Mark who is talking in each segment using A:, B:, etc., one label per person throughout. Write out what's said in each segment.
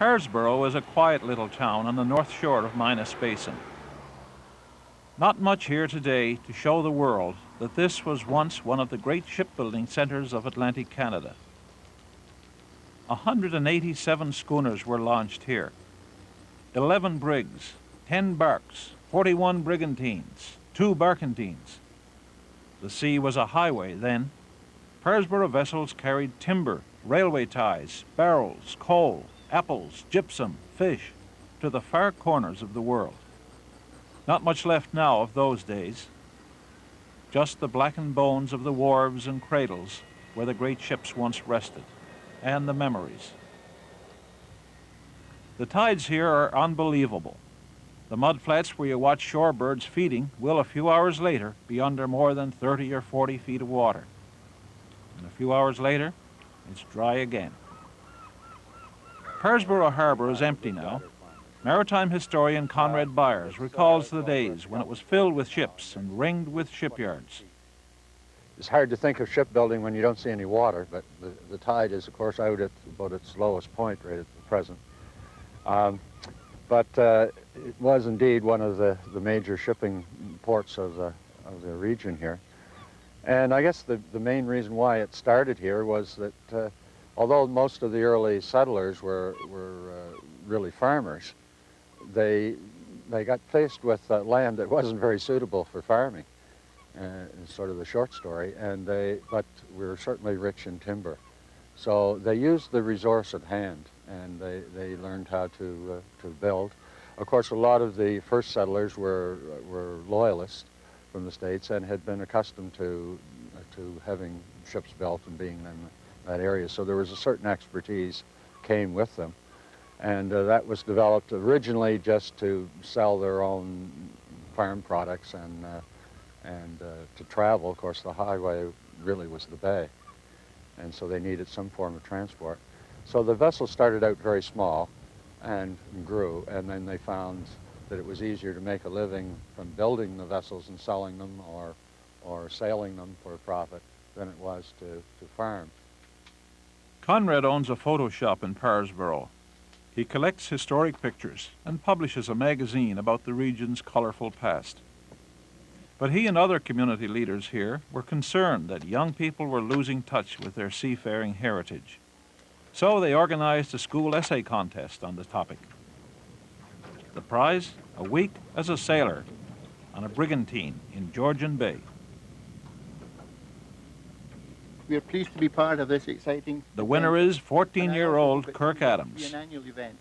A: Parrsboro is a quiet little town on the north shore of Minas Basin. Not much here today to show the world that this was once one of the great shipbuilding centers of Atlantic Canada. 187 schooners were launched here, 11 brigs, 10 barks, 41 brigantines, 2 barkentines. The sea was a highway then. Parrsboro vessels carried timber, railway ties, barrels, coal, apples, gypsum, fish, to the far corners of the world. Not much left now of those days. Just the blackened bones of the wharves and cradles where the great ships once rested, and the memories. The tides here are unbelievable. The mud flats where you watch shorebirds feeding will a few hours later be under more than 30 or 40 feet of water. And a few hours later, it's dry again. Parrsboro Harbor is empty now. Maritime historian Conrad Byers recalls the days when it was filled with ships and ringed with shipyards.
B: It's hard to think of shipbuilding when you don't see any water, but the tide is, of course, out at about its lowest point right at the present. But it was indeed one of the major shipping ports of the region here. And I guess the main reason why it started here was that although most of the early settlers were really farmers, they got faced with land that wasn't very suitable for farming. It's sort of the short story, but we were certainly rich in timber. So they used the resource at hand, and they learned how to build. Of course, a lot of the first settlers were loyalists from the States and had been accustomed to having ships built and being in that area. So there was a certain expertise came with them. And that was developed originally just to sell their own farm products and to travel. Of course, the highway really was the bay. And so they needed some form of transport. So the vessels started out very small and grew, and then they found that it was easier to make a living from building the vessels and selling them or sailing them for a profit than it was to farm.
A: Conrad owns a photo shop in Parrsboro. He collects historic pictures and publishes a magazine about the region's colorful past. But he and other community leaders here were concerned that young people were losing touch with their seafaring heritage. So they organized a school essay contest on the topic. The prize, a week as a sailor on a brigantine in Georgian Bay.
C: We are pleased to be part of this exciting
A: The winner is 14-year-old Kirk Adams.
C: An annual event.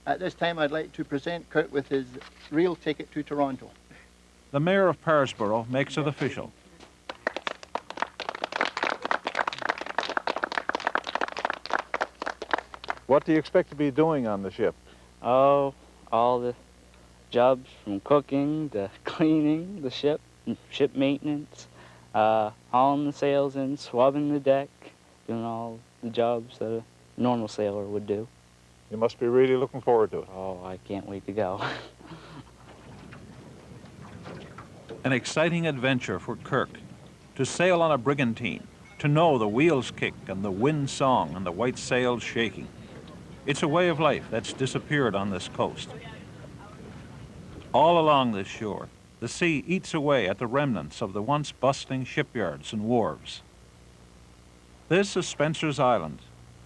C: At this time, I'd like to present Kirk with his real ticket to Toronto.
A: The mayor of Parrsboro makes it official. What do you expect to be doing on the ship?
D: Oh, all the jobs from cooking to cleaning the ship, ship maintenance, hauling the sails in, swabbing the deck, doing all the jobs that a normal sailor would do.
A: You must be really looking forward to it.
D: Oh, I can't wait to go.
A: An exciting adventure for Kirk, to sail on a brigantine, to know the wheels kick and the wind song and the white sails shaking. It's a way of life that's disappeared on this coast. All along this shore, the sea eats away at the remnants of the once bustling shipyards and wharves. This is Spencer's Island.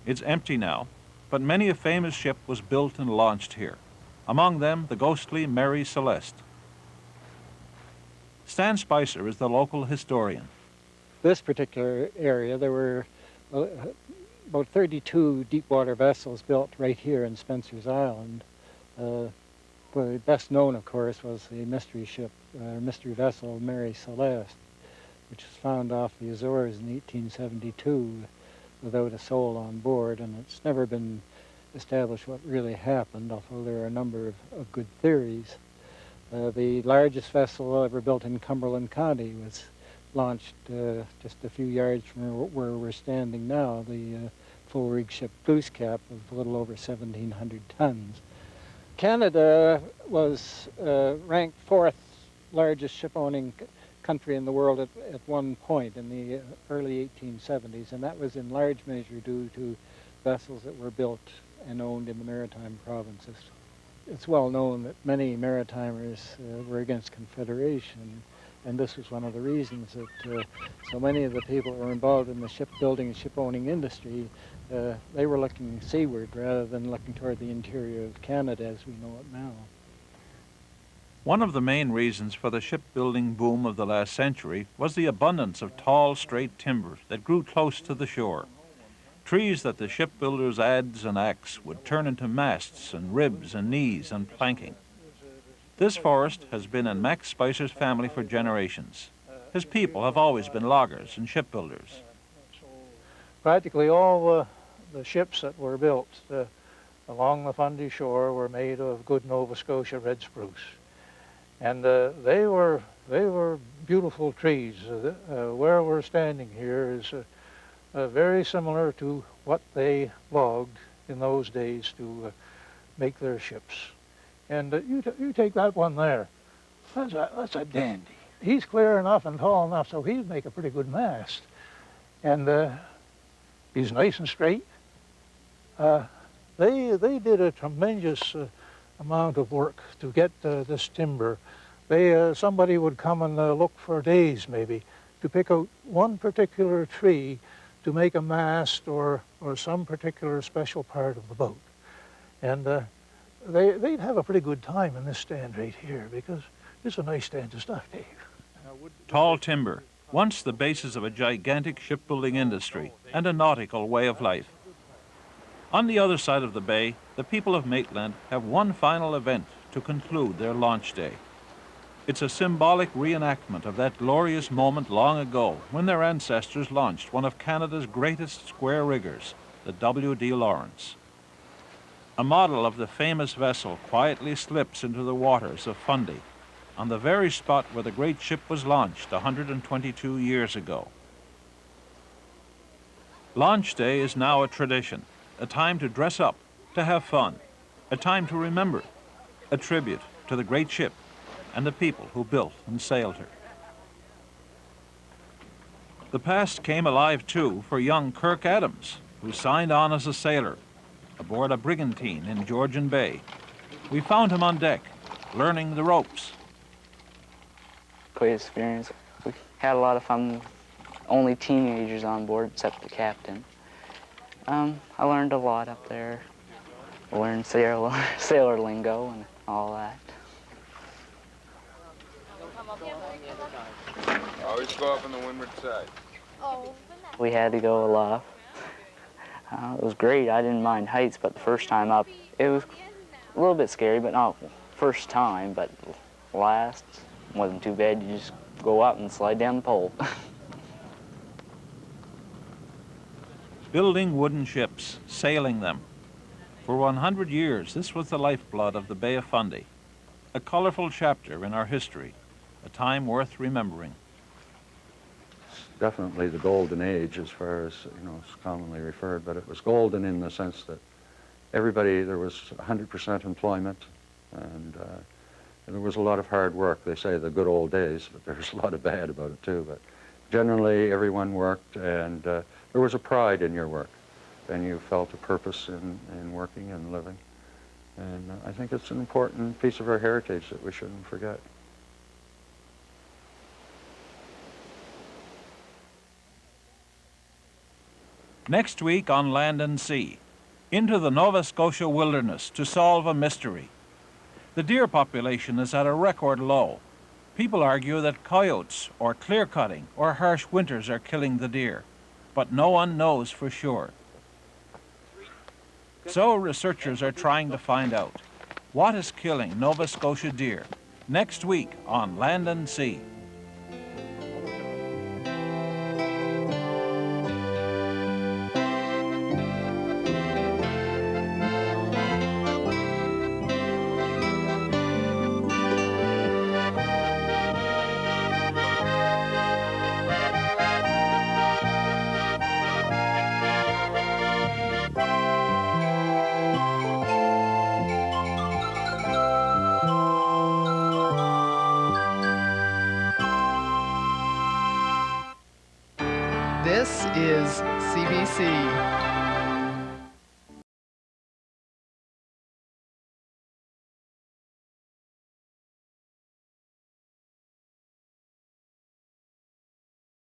A: It's empty now, but many a famous ship was built and launched here, among them the ghostly Mary Celeste. Stan Spicer is the local historian.
E: This particular area, there were about 32 deep-water vessels built right here in Spencer's Island. The best known, of course, was the mystery ship, mystery vessel Mary Celeste, which was found off the Azores in 1872 without a soul on board, and it's never been established what really happened, although there are a number of good theories. The largest vessel ever built in Cumberland County was launched just a few yards from where we're standing now, the full-rig ship Glooskap of a little over 1,700 tons. Canada was ranked fourth largest ship-owning country in the world at one point in the early 1870s, and that was in large measure due to vessels that were built and owned in the Maritime provinces. It's well known that many Maritimers were against Confederation, and this was one of the reasons that so many of the people who were involved in the shipbuilding and ship-owning industry, they were looking seaward rather than looking toward the interior of Canada as we know it now.
A: One of the main reasons for the shipbuilding boom of the last century was the abundance of tall, straight timber that grew close to the shore. Trees that the shipbuilders' adze and axe would turn into masts and ribs and knees and planking. This forest has been in Max Spicer's family for generations. His people have always been loggers and shipbuilders.
F: Practically all the ships that were built along the Fundy shore were made of good Nova Scotia red spruce. And they were beautiful trees. Where we're standing here is very similar to what they logged in those days to make their ships. And you take that one there. That's a dandy. He's clear enough and tall enough so he'd make a pretty good mast. And he's nice and straight. They did a tremendous amount of work to get this timber. Somebody would come and look for days maybe to pick out one particular tree to make a mast or some particular special part of the boat. And they'd have a pretty good time in this stand right here because it's a nice stand of stuff, Dave.
A: Tall timber, once the basis of a gigantic shipbuilding industry and a nautical way of life. On the other side of the bay, the people of Maitland have one final event to conclude their launch day. It's a symbolic reenactment of that glorious moment long ago when their ancestors launched one of Canada's greatest square riggers, the W.D. Lawrence. A model of the famous vessel quietly slips into the waters of Fundy, on the very spot where the great ship was launched 122 years ago. Launch Day is now a tradition, a time to dress up, to have fun, a time to remember, a tribute to the great ship and the people who built and sailed her. The past came alive, too, for young Kirk Adams, who signed on as a sailor aboard a brigantine in Georgian Bay. We found him on deck, learning the ropes.
D: Great experience. We had a lot of fun with only teenagers on board, except the captain. I learned a lot up there. I learned sailor lingo and all that.
G: Always go up on the windward side.
D: We had to go aloft. It was great. I didn't mind heights, but the first time up, it was a little bit scary, but not first time, but last wasn't too bad. You just go up and slide down the pole.
A: Building wooden ships, sailing them. For 100 years, this was the lifeblood of the Bay of Fundy, a colorful chapter in our history, a time worth remembering.
B: Definitely the golden age as far as, it's commonly referred, but it was golden in the sense that there was 100% employment, and there was a lot of hard work. They say the good old days, but there's a lot of bad about it too. But generally everyone worked, and there was a pride in your work, and you felt a purpose in working and living. And I think it's an important piece of our heritage that we shouldn't forget.
A: Next week on Land and Sea, into the Nova Scotia wilderness to solve a mystery. The deer population is at a record low. People argue that coyotes or clear-cutting or harsh winters are killing the deer, but no one knows for sure. So researchers are trying to find out what is killing Nova Scotia deer. Next week on Land and Sea.
H: This is CBC.